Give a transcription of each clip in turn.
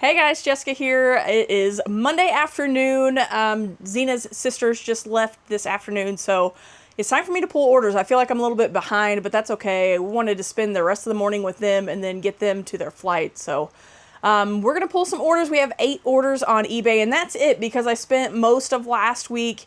Hey guys, Jessica here. It is Monday afternoon. Zena's sisters just left this afternoon, so it's time for me to pull orders. I feel like I'm a little bit behind, but that's okay. I wanted to spend the rest of the morning with them and then get them to their flight. So we're going to pull some orders. We have 8 orders on eBay, and that's it because I spent most of last week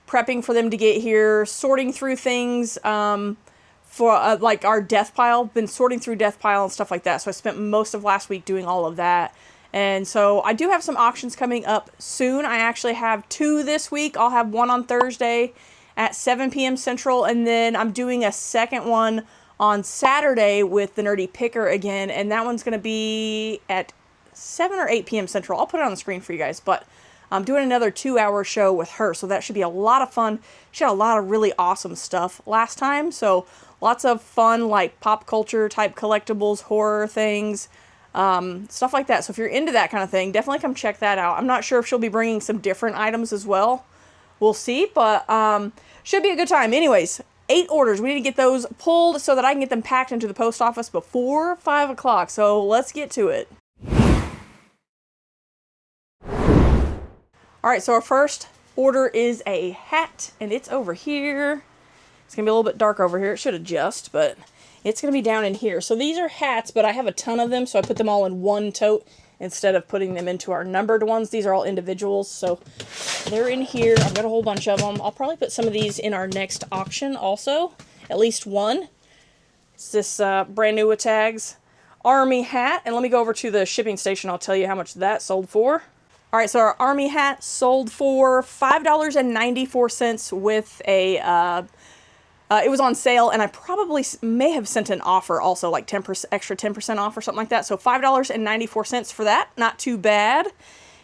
prepping for them to get here, sorting through things for like our death pile. Been sorting through death pile and stuff like that. So I spent most of last week doing all of that. And so I do have some auctions coming up soon. I actually have 2 this week. I'll have one on Thursday at 7 p.m. Central, and then I'm doing a second one on Saturday with the Nerdy Picker again, and that one's going to be at 7 or 8 p.m. Central. I'll put it on the screen for you guys, but I'm doing another 2-hour show with her, so that should be a lot of fun. She had a lot of really awesome stuff last time, so lots of fun, like pop culture type collectibles, horror things, stuff like that. So if you're into that kind of thing, definitely come check that out. I'm not sure if she'll be bringing some different items as well. We'll see, but should be a good time. Anyways, 8 orders. We need to get those pulled so that I can get them packed into the post office before 5 o'clock. So let's get to it. All right, so our first order is a hat, and it's over here. It's going to be a little bit dark over here. It should adjust, but it's going to be down in here. So these are hats, but I have a ton of them, so I put them all in one tote instead of putting them into our numbered ones. These are all individuals, so they're in here. I've got a whole bunch of them. I'll probably put some of these in our next auction also, at least one. It's this brand new with tags Army hat, and let me go over to the shipping station. I'll tell you how much that sold for. All right, so our Army hat sold for $5.94 with a it was on sale, and I probably may have sent an offer also, like 10% extra 10% off or something like that. So $5.94 for that, not too bad.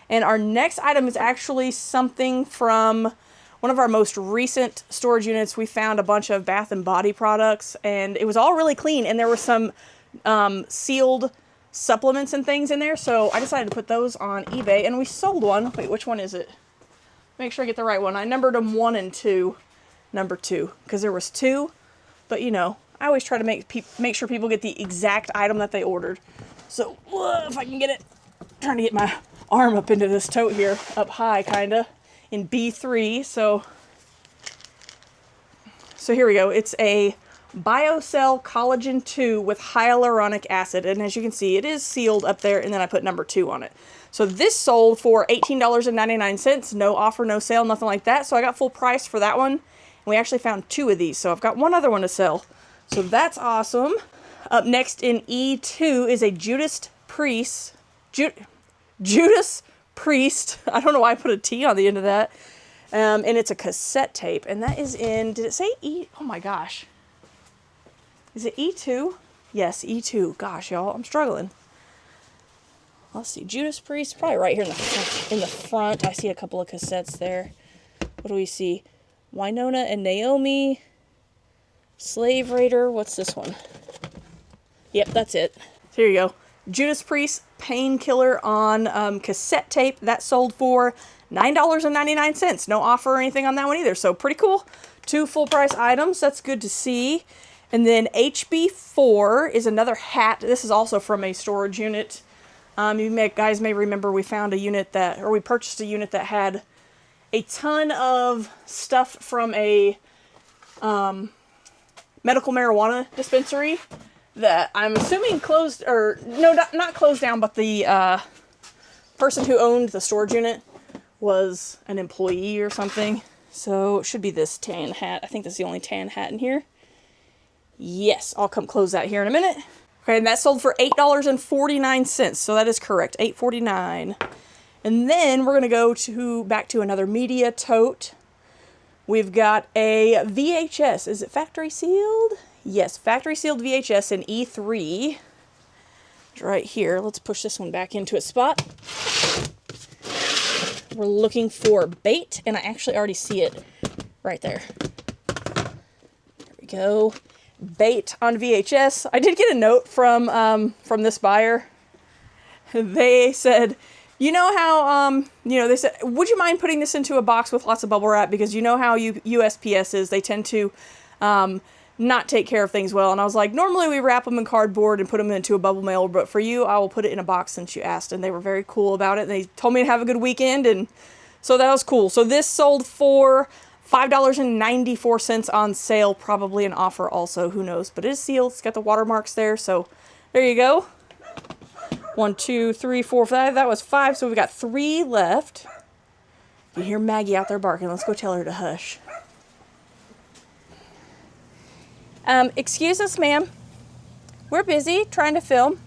And our next item is actually something from one of our most recent storage units. We found a bunch of Bath and Body products, and it was all really clean, and there were some sealed supplements and things in there. So I decided to put those on eBay, and we sold one. Wait, which one is it? Make sure I get the right one. I numbered them 1 and 2. Number 2, because there was 2, but you know, I always try to make sure people get the exact item that they ordered. So if I can get it, I'm trying to get my arm up into this tote here, up high kinda, in B3. So here we go. It's a BioCell Collagen 2 with hyaluronic acid, and as you can see, it is sealed up there, and then I put number 2 on it. So this sold for $18.99, no offer, no sale, nothing like that. So I got full price for that one. We actually found 2 of these, so I've got one other one to sell. So that's awesome. Up next in E2 is a Judas Priest. Judas Priest. I don't know why I put a T on the end of that. And it's a cassette tape. And that is in, did it say E? Oh my gosh. Is it E2? Yes, E2. Gosh, y'all, I'm struggling. Let's see. Judas Priest, probably right here in the front. I see a couple of cassettes there. What do we see? Winona and Naomi, Slave Raider, what's this one? Yep, that's it. Here you go. Judas Priest, Painkiller on cassette tape. That sold for $9.99. No offer or anything on that one either, so pretty cool. 2 full price items, that's good to see. And then HB4 is another hat. This is also from a storage unit. Guys may remember we found a unit we purchased a unit that had a ton of stuff from a medical marijuana dispensary that I'm assuming closed, or no, not closed down, but the person who owned the storage unit was an employee or something. So it should be this tan hat. I think that's the only tan hat in here. Yes, I'll come close that here in a minute. Okay, and that sold for $8.49, so that is correct, $8.49. And then we're going to go back to another media tote. We've got a VHS. Is it factory sealed? Yes, factory sealed VHS in E3. It's right here. Let's push this one back into its spot. We're looking for bait, and I actually already see it right there. There we go. Bait on VHS. I did get a note from this buyer. They said, you know how, they said, would you mind putting this into a box with lots of bubble wrap? Because you know how USPS is. They tend to not take care of things well. And I was like, normally we wrap them in cardboard and put them into a bubble mailer, but for you, I will put it in a box since you asked. And they were very cool about it. They told me to have a good weekend, and so that was cool. So this sold for $5.94 on sale, probably an offer also, who knows, but it is sealed. It's got the watermarks there, so there you go. 1, 2, 3, 4, 5. That was 5, so we got 3 left. You hear Maggie out there barking. Let's go tell her to hush. Excuse us, ma'am. We're busy trying to film.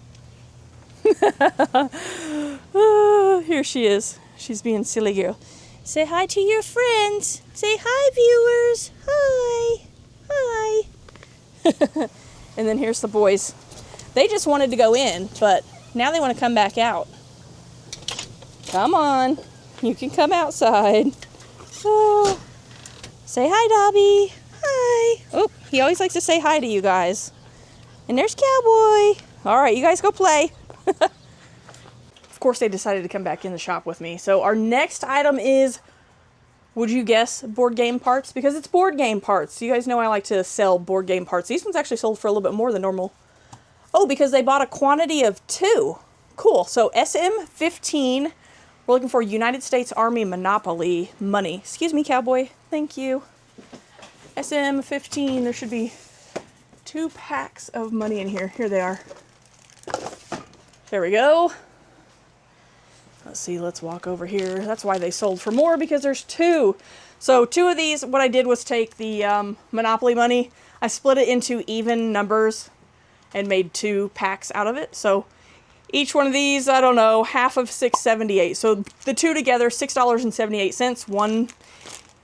Oh, here she is. She's being silly girl. Say hi to your friends. Say hi, viewers. Hi. Hi. And then here's the boys. They just wanted to go in, but now they want to come back out. Come on. You can come outside. Oh. Say hi, Dobby. Hi. Oh, he always likes to say hi to you guys. And there's Cowboy. All right, you guys go play. Of course, they decided to come back in the shop with me. So our next item is, would you guess, board game parts? Because it's board game parts. You guys know I like to sell board game parts. These ones actually sold for a little bit more than normal. Oh, because they bought a quantity of 2. Cool. So SM15. We're looking for United States Army Monopoly money. Excuse me, Cowboy. Thank you. SM15. There should be 2 packs of money in here. Here they are. There we go. Let's see, let's walk over here. That's why they sold for more, because there's 2. So 2 of these, what I did was take the Monopoly money, I split it into even numbers and made 2 packs out of it. So each one of these, I don't know, half of $6.78. So the 2 together, $6.78. One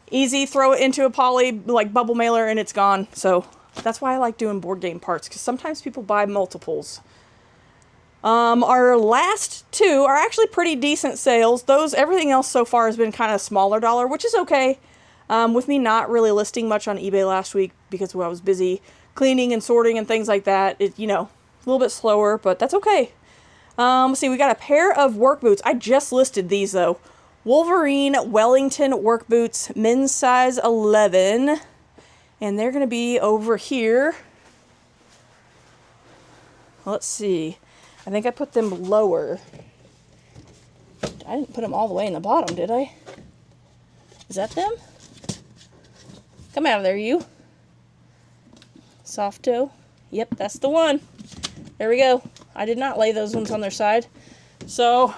easy, throw it into a poly, like bubble mailer, and it's gone. So that's why I like doing board game parts, because sometimes people buy multiples. Our last 2 are actually pretty decent sales. Everything else so far has been kind of smaller dollar, which is okay. With me not really listing much on eBay last week because I was busy cleaning and sorting and things like that. A little bit slower, but that's okay. Let's see, we got a pair of work boots. I just listed these though. Wolverine Wellington work boots, men's size 11. And they're going to be over here. Let's see. I think I put them lower. I didn't put them all the way in the bottom, did I? Is that them? Come out of there, you. Soft toe. Yep, that's the one. There we go. I did not lay those ones on their side. So,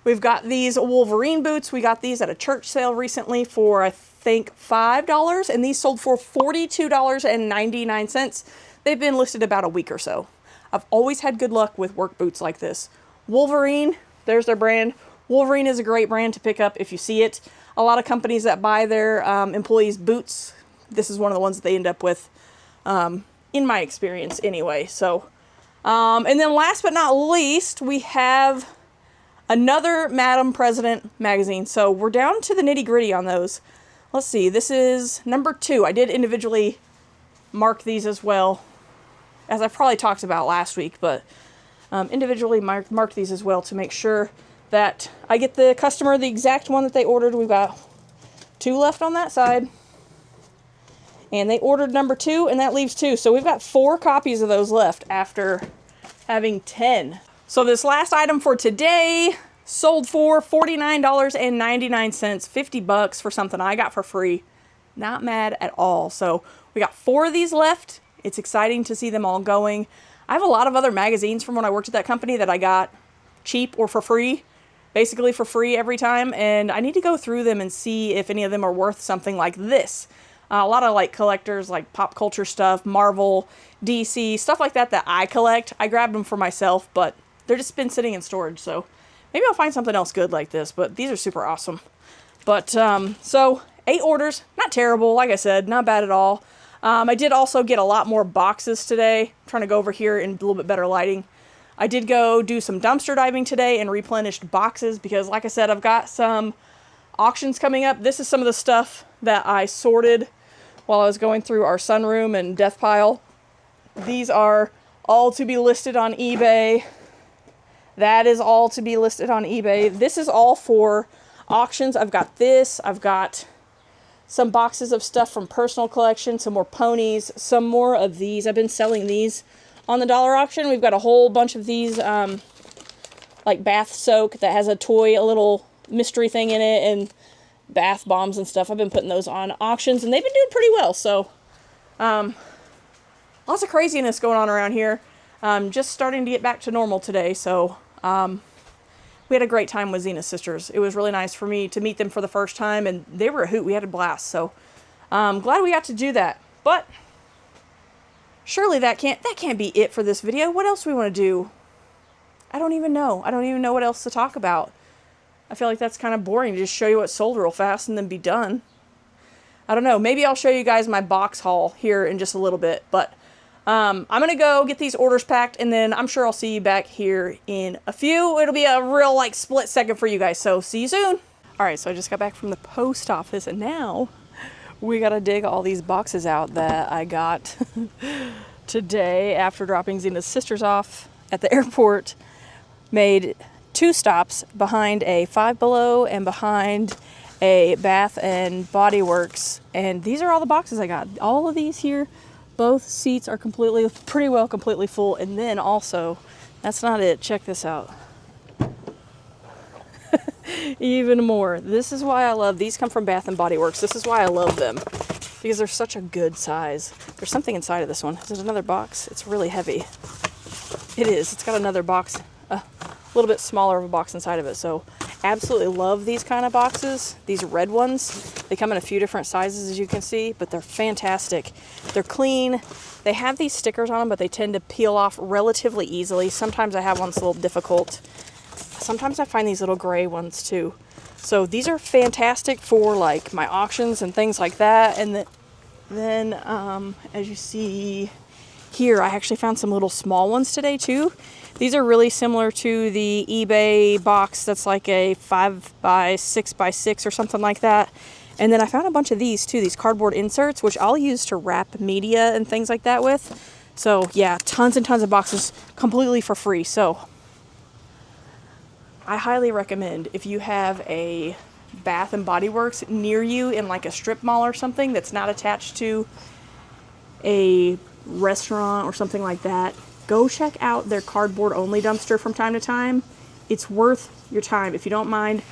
we've got these Wolverine boots. We got these at a church sale recently for, I think, $5. And these sold for $42.99. They've been listed about a week or so. I've always had good luck with work boots like this. Wolverine, there's their brand. Wolverine is a great brand to pick up if you see it. A lot of companies that buy their employees boots, this is one of the ones that they end up with, in my experience anyway. So, and then last but not least, we have another Madam President magazine. So we're down to the nitty gritty on those. Let's see, this is number 2. I did individually mark these as well, as I probably talked about last week, but individually marked these as well to make sure that I get the customer the exact one that they ordered. We've got 2 left on that side. And they ordered number 2, and that leaves 2. So we've got 4 copies of those left after having 10. So this last item for today sold for $49.99, $50 for something I got for free. Not mad at all. So we got 4 of these left. It's exciting to see them all going. I have a lot of other magazines from when I worked at that company that I got cheap or for free, basically for free every time, and I need to go through them and see if any of them are worth something like this. A lot of like collectors, like pop culture stuff, Marvel, DC, stuff like that I collect. I grabbed them for myself, but they're just been sitting in storage, so maybe I'll find something else good like this, but these are super awesome. But, so 8 orders, not terrible, like I said, not bad at all. I did also get a lot more boxes today. I'm trying to go over here in a little bit better lighting. I did go do some dumpster diving today and replenished boxes because, like I said, I've got some auctions coming up. This is some of the stuff that I sorted while I was going through our sunroom and death pile. These are all to be listed on eBay. That is all to be listed on eBay. This is all for auctions. I've got this. I've got some boxes of stuff from personal collection, some more ponies, some more of these. I've been selling these on the dollar auction. We've got a whole bunch of these, like bath soak that has a toy, a little mystery thing in it, and bath bombs and stuff. I've been putting those on auctions, and they've been doing pretty well. So, lots of craziness going on around here. Just starting to get back to normal today. So, we had a great time with Zena's sisters. It was really nice for me to meet them for the first time, and they were a hoot. We had a blast. So, glad we got to do that. But surely that can't be it for this video. What else do we want to do? I don't even know. I don't even know what else to talk about. I feel like that's kind of boring to just show you what sold real fast and then be done. I don't know. Maybe I'll show you guys my box haul here in just a little bit. But I'm going to go get these orders packed, and then I'm sure I'll see you back here in a few. It'll be a real, like, split second for you guys. So see you soon. All right, so I just got back from the post office, and now we got to dig all these boxes out that I got today after dropping Zena's sisters off at the airport. Made 2 stops behind a Five Below and behind a Bath and Body Works, and these are all the boxes I got. All of these here, both seats are pretty well completely full. And then also, that's not it, check this out. Even more. This is why I love these. Come from Bath and Body Works. This is why I love them, because they're such a good size. There's something inside of this one. Is it another box? It's really heavy. It is. It's got another box, a little bit smaller of a box inside of it. So absolutely love these kind of boxes. These red ones, they come in a few different sizes, as you can see, but they're fantastic. They're clean. They have these stickers on them, but they tend to peel off relatively easily. Sometimes I have ones a little difficult. Sometimes I find these little gray ones too. So these are fantastic for like my auctions and things like that. And then as you see here, I actually found some little small ones today too. These are really similar to the eBay box that's like a 5x6x6 or something like that. And then I found a bunch of these too, these cardboard inserts, which I'll use to wrap media and things like that with. So yeah, tons and tons of boxes completely for free. So I highly recommend, if you have a Bath and Body Works near you in like a strip mall or something that's not attached to a restaurant or something like that, go check out their cardboard only dumpster from time to time. It's worth your time. If you don't mind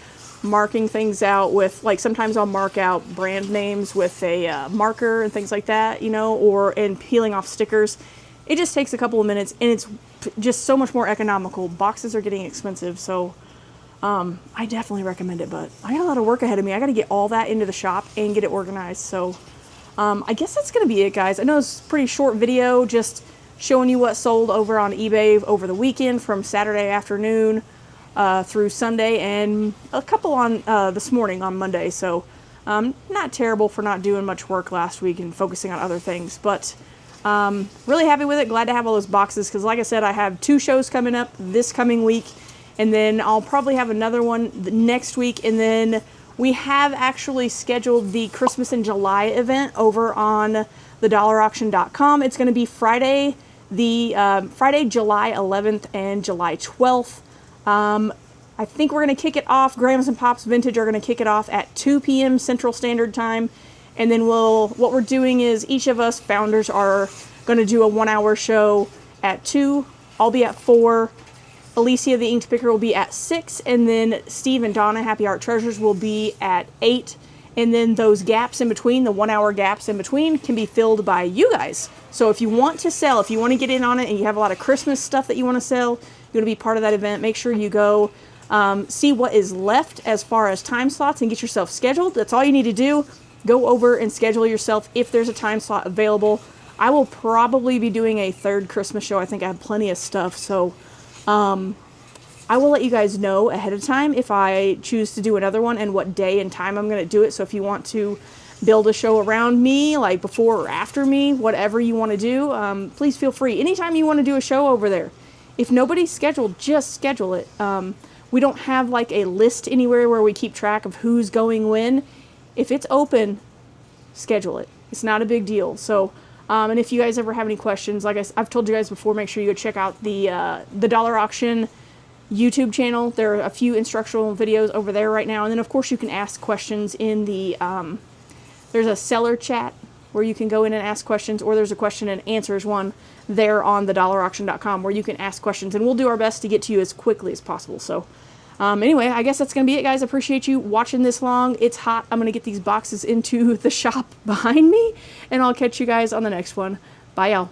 marking things out with, like, sometimes I'll mark out brand names with a marker and things like that, you know, and peeling off stickers. It just takes a couple of minutes, and it's just so much more economical. Boxes are getting expensive, so I definitely recommend it, but I got a lot of work ahead of me. I got to get all that into the shop and get it organized. So I guess that's going to be it, guys. I know it's a pretty short video, just showing you what sold over on eBay over the weekend from Saturday afternoon through Sunday, and a couple on this morning on Monday. So not terrible for not doing much work last week and focusing on other things, but really happy with it. Glad to have all those boxes, because like I said, I have 2 shows coming up this coming week, and then I'll probably have another one next week, and then we have actually scheduled the Christmas in July event over on thedollarauction.com. It's going to be Friday, Friday, July 11th and July 12th. I think we're going to kick it off. Grams and Pops Vintage are going to kick it off at 2 p.m. Central Standard Time. And then what we're doing is each of us founders are going to do a 1-hour show at 2. I'll be at 4. Alicia the Inked Picker will be at 6. And then Steve and Donna, Happy Art Treasures, will be at 8. And then those gaps in between, the 1-hour gaps in between, can be filled by you guys. So if you want to sell, if you want to get in on it and you have a lot of Christmas stuff that you want to sell, you're going to be part of that event, make sure you go see what is left as far as time slots and get yourself scheduled. That's all you need to do. Go over and schedule yourself if there's a time slot available. I will probably be doing a 3rd Christmas show. I think I have plenty of stuff. So I will let you guys know ahead of time if I choose to do another one and what day and time I'm going to do it. So if you want to build a show around me, like before or after me, whatever you want to do, please feel free. Anytime you want to do a show over there. If nobody's scheduled, just schedule it. We don't have like a list anywhere where we keep track of who's going when. If it's open, schedule it. It's not a big deal. So, and if you guys ever have any questions, like I've told you guys before, make sure you go check out the Dollar Auction YouTube channel. There are a few instructional videos over there right now. And then, of course, you can ask questions in the There's a seller chat where you can go in and ask questions, or there's a question and answers one there on thedollarauction.com where you can ask questions, and we'll do our best to get to you as quickly as possible. So anyway, I guess that's going to be it, guys. I appreciate you watching this long. It's hot. I'm going to get these boxes into the shop behind me, and I'll catch you guys on the next one. Bye, y'all.